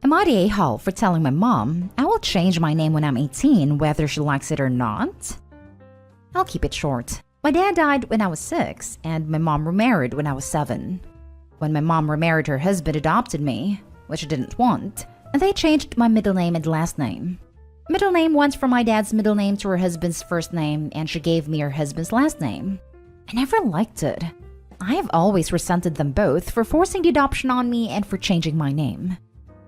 Am I the a-hole for telling my mom I will change my name when I'm 18 whether she likes it or not? I'll keep it short. My dad died when I was 6 and my mom remarried when I was 7. When my mom remarried, her husband adopted me, which I didn't want, and they changed my middle name and last name. Middle name went from my dad's middle name to her husband's first name, and she gave me her husband's last name. I never liked it. I have always resented them both for forcing the adoption on me and for changing my name.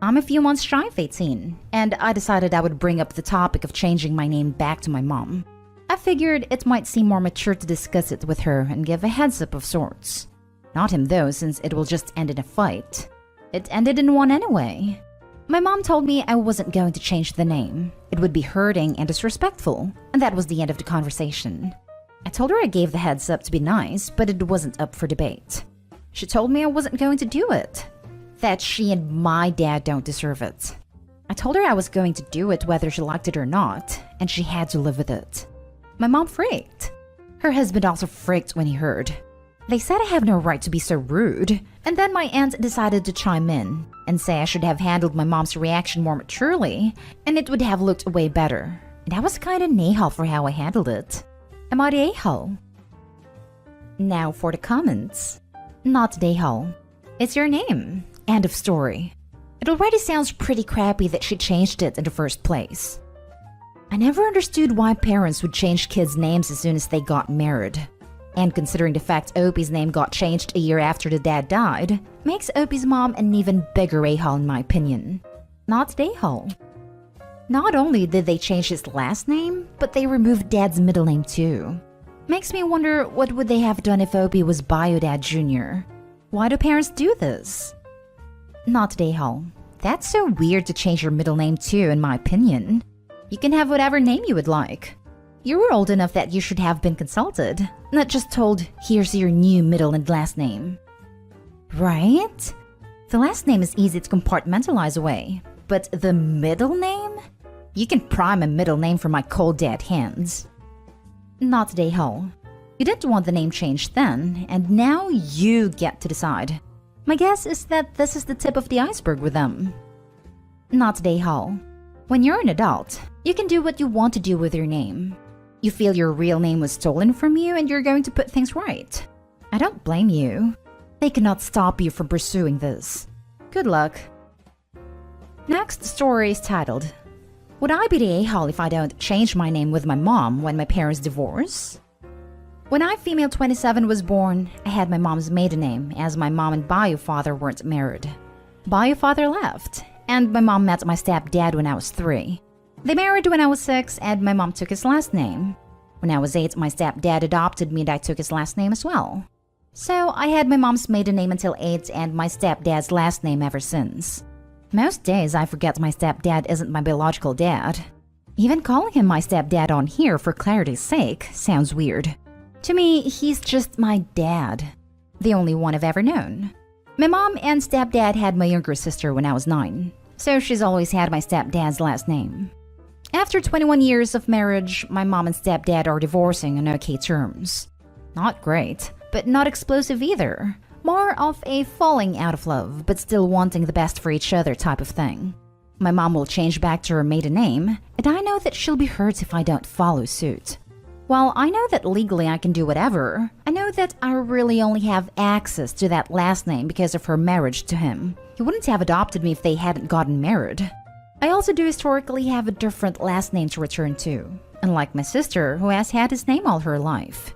I'm a few months shy of 18, and I decided I would bring up the topic of changing my name back to my mom. I figured it might seem more mature to discuss it with her and give a heads up of sorts. Not him though, since it will just end in a fight. It ended in one anyway. My mom told me I wasn't going to change the name. It would be hurting and disrespectful, and that was the end of the conversation. I told her I gave the heads up to be nice, but it wasn't up for debate. She told me I wasn't going to do it, that she and my dad don't deserve it. I told her I was going to do it whether she liked it or not, and she had to live with it. My mom freaked. Her husband also freaked when he heard. They said I have no right to be so rude, and then my aunt decided to chime in and say I should have handled my mom's reaction more maturely, and it would have looked way better. And I was kinda a-hole for how I handled it. Am I the a-hole? Now for the comments. Not the a-hole. It's your name. End of story. It already sounds pretty crappy that she changed it in the first place. I never understood why parents would change kids' names as soon as they got married. And considering the fact Opie's name got changed a year after the dad died, makes Opie's mom an even bigger a-hole in my opinion. Not the a-hole. Not only did they change his last name, but they removed Dad's middle name too. Makes me wonder what would they have done if Opie was Bio Dad Jr. Why do parents do this? Not the a-hole. That's so weird to change your middle name too, in my opinion. You can have whatever name you would like. You were old enough that you should have been consulted, not just told, here's your new middle and last name. Right? The last name is easy to compartmentalize away, but the middle name? You can prime a middle name from my cold dead hands. Not the a-hole. You didn't want the name changed then, and now you get to decide. My guess is that this is the tip of the iceberg with them. Not the a-hole. When you're an adult, you can do what you want to do with your name. You feel your real name was stolen from you and you're going to put things right. I don't blame you. They cannot stop you from pursuing this. Good luck. Next story is titled, Would I be the a-hole if I don't change my name with my mom when my parents divorce? When I, female 27, was born, I had my mom's maiden name as my mom and bio father weren't married. Bio father left, and my mom met my stepdad when I was 3. They married when I was 6 and my mom took his last name. When I was 8, my stepdad adopted me and I took his last name as well. So I had my mom's maiden name until 8 and my stepdad's last name ever since. Most days I forget my stepdad isn't my biological dad. Even calling him my stepdad on here for clarity's sake sounds weird. To me, he's just my dad. The only one I've ever known. My mom and stepdad had my younger sister when I was 9, so she's always had my stepdad's last name. After 21 years of marriage, my mom and stepdad are divorcing on okay terms. Not great, but not explosive either. More of a falling out of love, but still wanting the best for each other type of thing. My mom will change back to her maiden name, and I know that she'll be hurt if I don't follow suit. While I know that legally I can do whatever, I know that I really only have access to that last name because of her marriage to him. He wouldn't have adopted me if they hadn't gotten married. I also do historically have a different last name to return to, unlike my sister who has had his name all her life.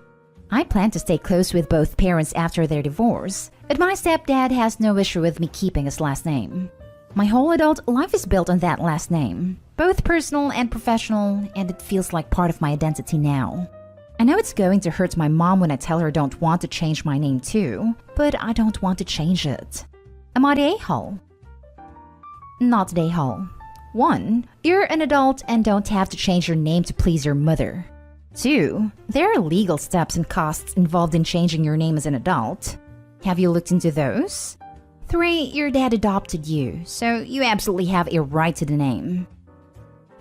I plan to stay close with both parents after their divorce, but my stepdad has no issue with me keeping his last name. My whole adult life is built on that last name, both personal and professional, and it feels like part of my identity now. I know it's going to hurt my mom when I tell her I don't want to change my name too, but I don't want to change it. Am I the a-hole? Not the a-hole. 1. You're an adult and don't have to change your name to please your mother. 2. There are legal steps and costs involved in changing your name as an adult. Have you looked into those? 3. Your dad adopted you, so you absolutely have a right to the name.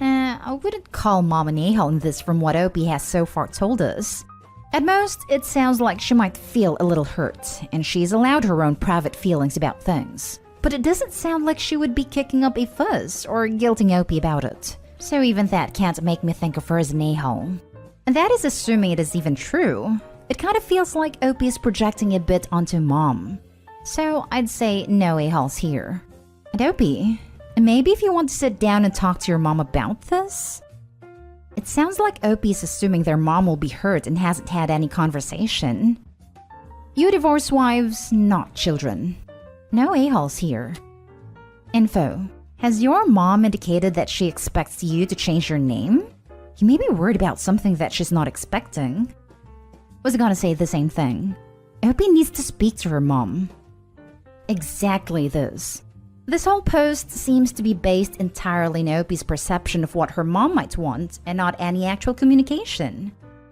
I wouldn't call Mom an a-hole in this from what Opie has so far told us. At most, it sounds like she might feel a little hurt, and she's allowed her own private feelings about things. but it doesn't sound like she would be kicking up a fuss or guilting Opie about it. So even that can't make me think of her as an a-hole. And that is assuming it is even true. It kind of feels like Opie is projecting a bit onto Mom. So I'd say no a-holes here. And Opie, maybe if you want to sit down and talk to your mom about this? It sounds like Opie is assuming their mom will be hurt and hasn't had any conversation. You divorce wives, not children. No a-holes here. Info. Has your mom indicated that she expects you to change your name? You may be worried about something that she's not expecting. Was gonna say the same thing. Opie needs to speak to her mom. Exactly this. This whole post seems to be based entirely on Opie's perception of what her mom might want and not any actual communication.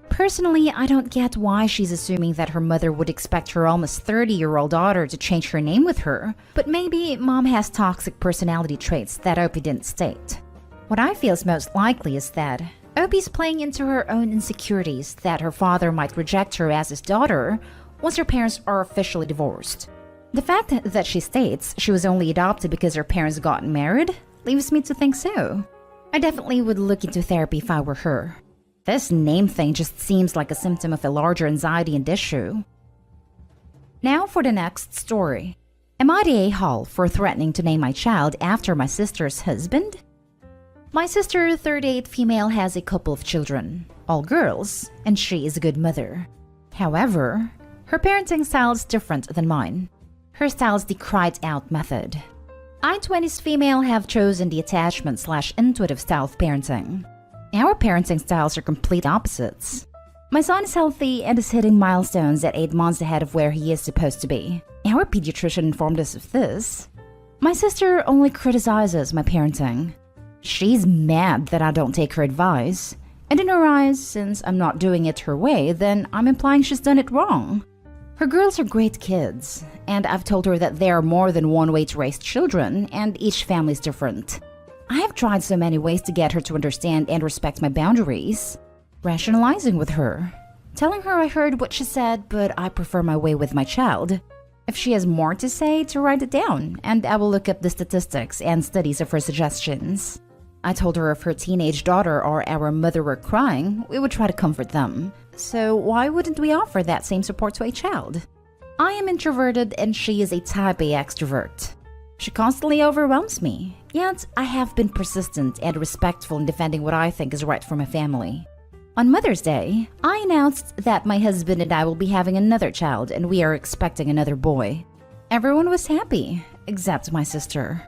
Personally, I don't get why she's assuming that her mother would expect her almost 30-year-old daughter to change her name with her, but maybe Mom has toxic personality traits that Opie didn't state. What I feel is most likely is that Opie's playing into her own insecurities that her father might reject her as his daughter once her parents are officially divorced. The fact that she states she was only adopted because her parents got married leaves me to think so. I definitely would look into therapy if I were her. This name thing just seems like a symptom of a larger anxiety and issue. Now for the next story. Am I the a-hole for threatening to name my child after my sister's husband? My sister, 38 female, has a couple of children, all girls, and she is a good mother. However, her parenting style is different than mine. Her style is the cried-out method. I, 20s female, have chosen the attachment/intuitive style of parenting. Our parenting styles are complete opposites. My son is healthy and is hitting milestones at 8 months ahead of where he is supposed to be. Our pediatrician informed us of this. My sister only criticizes my parenting. She's mad that I don't take her advice. And in her eyes, since I'm not doing it her way, then I'm implying she's done it wrong. Her girls are great kids, and I've told her that there are more than one way to raise children, and each family is different. I have tried so many ways to get her to understand and respect my boundaries. Rationalizing with her. Telling her I heard what she said, but I prefer my way with my child. If she has more to say, to write it down, and I will look up the statistics and studies of her suggestions. I told her if her teenage daughter or our mother were crying, we would try to comfort them. So why wouldn't we offer that same support to a child? I am introverted and she is a type A extrovert. She constantly overwhelms me, yet I have been persistent and respectful in defending what I think is right for my family. On Mother's Day, I announced that my husband and I will be having another child and we are expecting another boy. Everyone was happy, except my sister.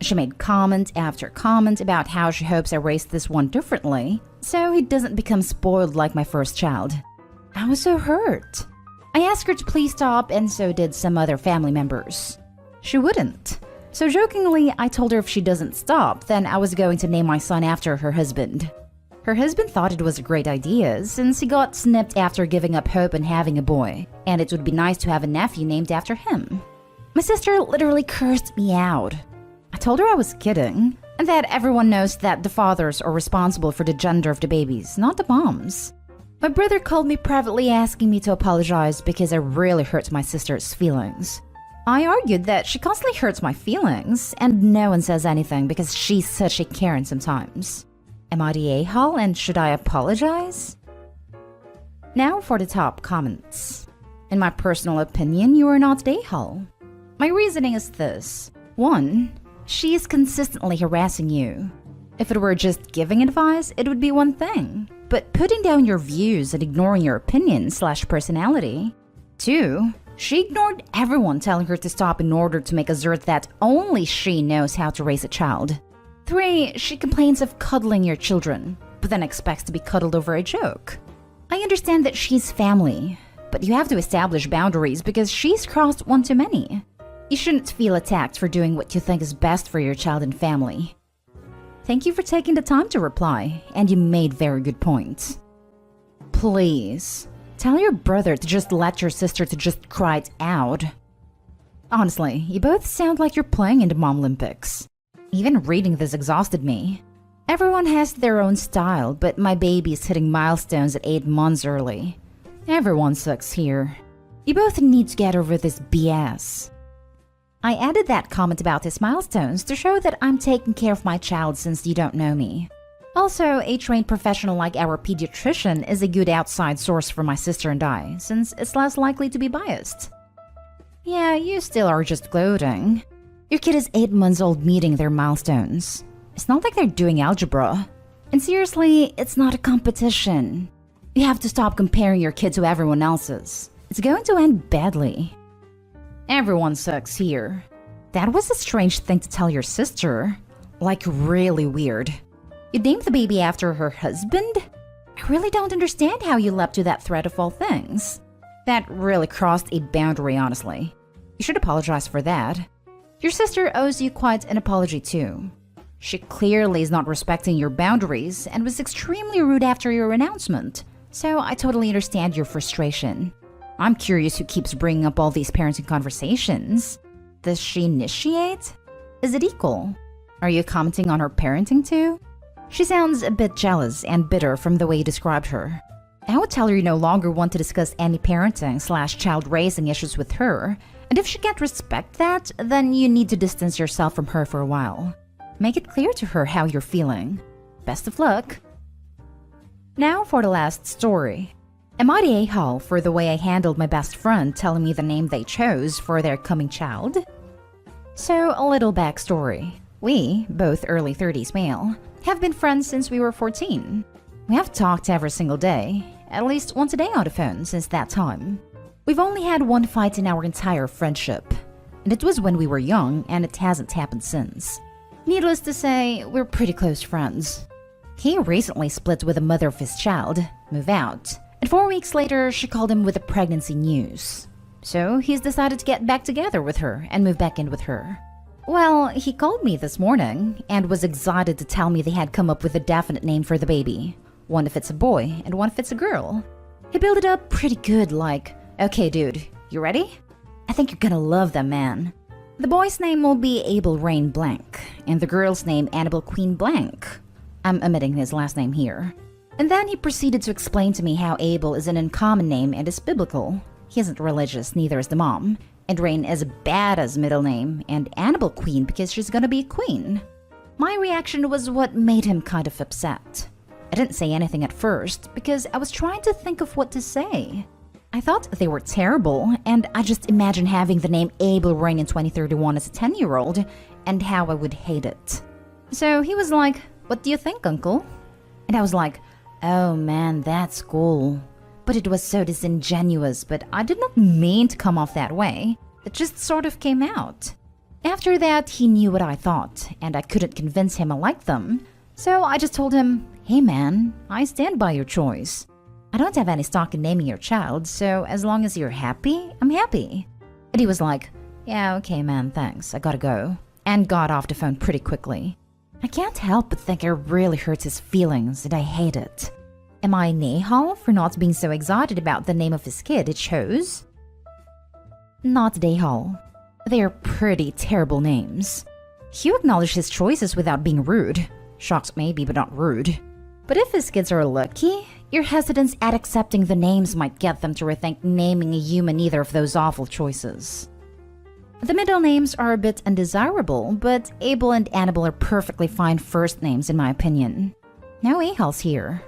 She made comment after comment about how she hopes I raised this one differently, so he doesn't become spoiled like my first child. I was so hurt. I asked her to please stop, and so did some other family members. She wouldn't. So jokingly, I told her if she doesn't stop, then I was going to name my son after her husband. Her husband thought it was a great idea, since he got snipped after giving up hope and having a boy, and it would be nice to have a nephew named after him. My sister literally cursed me out. I told her I was kidding, and that everyone knows that the fathers are responsible for the gender of the babies, not the moms. My brother called me privately asking me to apologize because I really hurt my sister's feelings. I argued that she constantly hurts my feelings, and no one says anything because she's such a Karen sometimes. Am I the a-hole and should I apologize? Now for the top comments. In my personal opinion, you are not the a-hole. My reasoning is this. 1. She is consistently harassing you. If it were just giving advice, it would be one thing. But putting down your views and ignoring your opinion/personality. 2. She ignored everyone telling her to stop in order to make assert that only she knows how to raise a child. 3. She complains of cuddling your children, but then expects to be cuddled over a joke. I understand that she's family, but you have to establish boundaries because she's crossed one too many. You shouldn't feel attacked for doing what you think is best for your child and family. Thank you for taking the time to reply, and you made very good points. Please, tell your brother to just let your sister to just cry it out. Honestly, you both sound like you're playing in the Mom Olympics. Even reading this exhausted me. Everyone has their own style, but my baby is hitting milestones at 8 months early. Everyone sucks here. You both need to get over this BS. I added that comment about his milestones to show that I'm taking care of my child since you don't know me. Also, a trained professional like our pediatrician is a good outside source for my sister and I, since it's less likely to be biased. Yeah, you still are just gloating. Your kid is 8 months old meeting their milestones. It's not like they're doing algebra. And seriously, it's not a competition. You have to stop comparing your kid to everyone else's. It's going to end badly. Everyone sucks here. That was a strange thing to tell your sister. Like, really weird. You named the baby after her husband? I really don't understand how you leapt to that threat of all things. That really crossed a boundary, honestly. You should apologize for that. Your sister owes you quite an apology too. She clearly is not respecting your boundaries and was extremely rude after your announcement, so I totally understand your frustration. I'm curious who keeps bringing up all these parenting conversations. Does she initiate? Is it equal? Are you commenting on her parenting too? She sounds a bit jealous and bitter from the way you described her. I would tell her you no longer want to discuss any parenting/child raising issues with her, and if she can't respect that, then you need to distance yourself from her for a while. Make it clear to her how you're feeling. Best of luck. Now for the last story. Am I the a-hole for the way I handled my best friend telling me the name they chose for their coming child? So, a little backstory. We, both early 30s male, have been friends since we were 14. We have talked every single day, at least once a day on the phone since that time. We've only had one fight in our entire friendship, and it was when we were young, and it hasn't happened since. Needless to say, we're pretty close friends. He recently split with the mother of his child, moved out, and 4 weeks later she called him with the pregnancy news. So he's decided to get back together with her and move back in with her. Well, he called me this morning and was excited to tell me they had come up with a definite name for the baby. One if it's a boy and one if it's a girl. He built it up pretty good, like, okay dude, you ready? I think you're gonna love them, man. The boy's name will be Abel Rain Blank, and the girl's name Annabelle Queen Blank. I'm omitting his last name here. And then he proceeded to explain to me how Abel is an uncommon name and is biblical. He isn't religious, neither is the mom. And Rain is a badass middle name, and Annabelle Queen because she's gonna be a queen. My reaction was what made him kind of upset. I didn't say anything at first because I was trying to think of what to say. I thought they were terrible, and I just imagined having the name Abel Rain in 2031 as a 10-year-old, and how I would hate it. So he was like, "What do you think, uncle?" And I was like, "Oh man, that's cool." But it was so disingenuous, but I did not mean to come off that way. It just sort of came out. After that, he knew what I thought, and I couldn't convince him I liked them. So I just told him, "Hey man, I stand by your choice. I don't have any stock in naming your child, so as long as you're happy, I'm happy." And he was like, "Yeah, okay man, thanks, I gotta go," and got off the phone pretty quickly. I can't help but think it really hurts his feelings, and I hate it. Am I an a-hole for not being so excited about the name of his kid it chose? Not an a-hole. They are pretty terrible names. Hugh acknowledged his choices without being rude. Shocked maybe, but not rude. But if his kids are lucky, your hesitance at accepting the names might get them to rethink naming a human either of those awful choices. The middle names are a bit undesirable, but Abel and Annabelle are perfectly fine first names in my opinion. No a-holes here.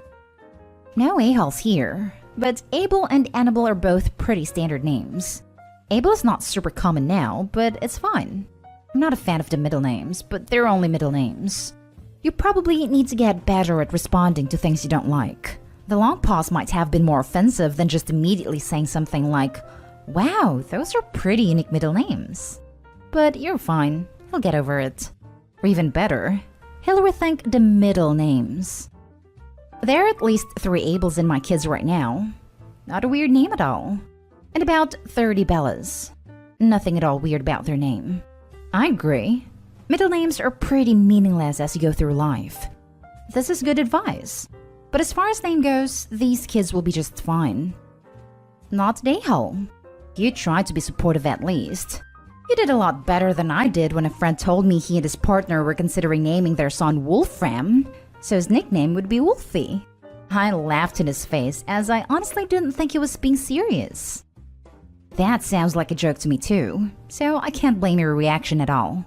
No a-holes here, but Abel and Annabelle are both pretty standard names. Abel is not super common now, but it's fine. I'm not a fan of the middle names, but they're only middle names. You probably need to get better at responding to things you don't like. The long pause might have been more offensive than just immediately saying something like, "Wow, those are pretty unique middle names." But you're fine, he'll get over it. Or even better, he'll rethink the middle names. There are at least 3 Abels in my kids right now. Not a weird name at all. And about 30 Bellas. Nothing at all weird about their name. I agree. Middle names are pretty meaningless as you go through life. This is good advice. But as far as name goes, these kids will be just fine. Not an a-hole. You tried to be supportive at least. You did a lot better than I did when a friend told me he and his partner were considering naming their son Wolfram, so his nickname would be Wolfie. I laughed in his face as I honestly didn't think he was being serious. That sounds like a joke to me too, so I can't blame your reaction at all.